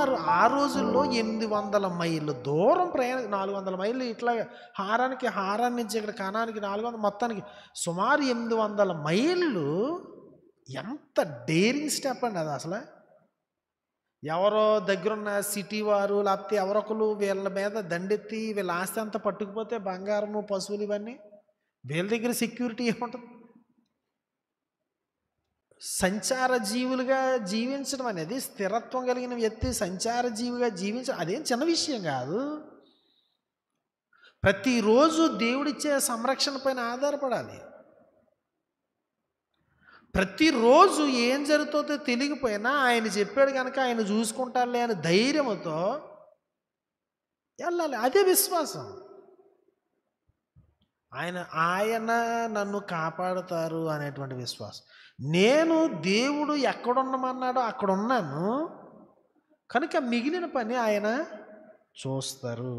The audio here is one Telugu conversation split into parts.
సుమారు ఆ రోజుల్లో 800 మైళ్ళు దూరం ప్రయాణం, 400 మైళ్ళు ఇట్లా హారాన్ని నుంచి ఇక్కడ కనానికి 400, మొత్తానికి సుమారు 800 మైళ్ళు. ఎంత డేరింగ్ స్టెప్ అండి అది అసలు. ఎవరో దగ్గరున్న సిటీ వారు లేకపోతే ఎవరొకరు వీళ్ళ మీద దండెత్తి వీళ్ళ ఆస్తి అంతా పట్టుకుపోతే బంగారము పశువులు ఇవన్నీ వీళ్ళ దగ్గర సెక్యూరిటీ ఏముంటుంది? సంచార జీవులుగా జీవించడం అనేది, స్థిరత్వం కలిగిన వ్యక్తి సంచార జీవిగా జీవించడం అదేం చిన్న విషయం కాదు. ప్రతిరోజు దేవుడిచ్చే సంరక్షణ పైన ఆధారపడాలి. ప్రతిరోజు ఏం జరుగుతుందో తెలియకపోయినా ఆయన చెప్పాడు కనుక ఆయన చూసుకుంటారులే అని ధైర్యంతో వెళ్ళాలి. అదే విశ్వాసం. ఆయన నన్ను కాపాడుతారు అనేటువంటి విశ్వాసం. నేను దేవుడు ఎక్కడున్నమన్నాడో అక్కడ ఉన్నాను కనుక మిగిలిన పని ఆయన చూస్తారు.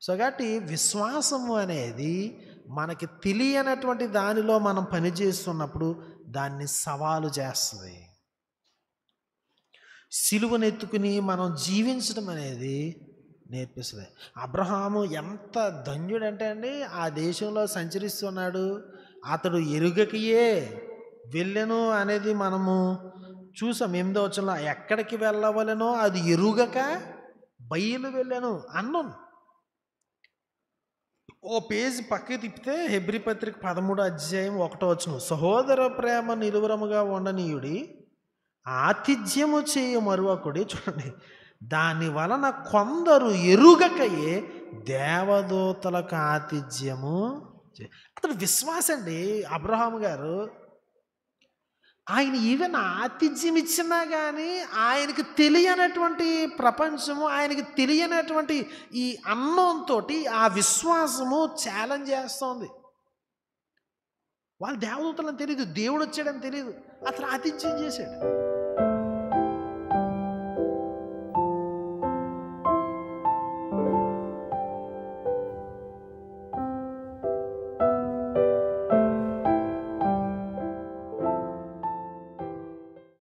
సో కాబట్టి విశ్వాసము అనేది మనకి తెలియనటువంటి దానిలో మనం పనిచేస్తున్నప్పుడు దాన్ని సవాలు చేస్తుంది. సిలువనెత్తుకుని మనం జీవించడం అనేది నేర్పిస్తుంది. అబ్రహాము ఎంత ధన్యుడంటే అండి, ఆ దేశంలో సంచరిస్తున్నాడు, అతడు ఎరుగకయే వెళ్ళెను అనేది మనము చూసాం. 8వ వచనంలో ఎక్కడికి వెళ్ళవలెనో అది ఎరుగక బయలు వెళ్ళెను అన్నాను. ఓ పేజీ పక్కకి తిప్పితే హెబ్రీ పత్రిక 13వ అధ్యాయం 1వ వచనం, సహోదర ప్రేమ నిలువరముగా ఉండనీయుడి, ఆతిథ్యము చేయ మరువకుడి. చూడండి, దాని వలన కొందరు ఎరుగకయే దేవదూతలకు ఆతిథ్యము. అతడు విశ్వాసం అండి అబ్రహాము గారు. ఆయన ఈవెన్ ఆతిథ్యం ఇచ్చినా కానీ ఆయనకి తెలియనటువంటి ప్రపంచము, ఆయనకి తెలియనటువంటి ఈ అన్నంతో ఆ విశ్వాసము ఛాలెంజ్ చేస్తోంది. వాళ్ళు దేవదూతలని తెలియదు, దేవుడు వచ్చాడని తెలియదు, అతను ఆతిథ్యం చేశాడు.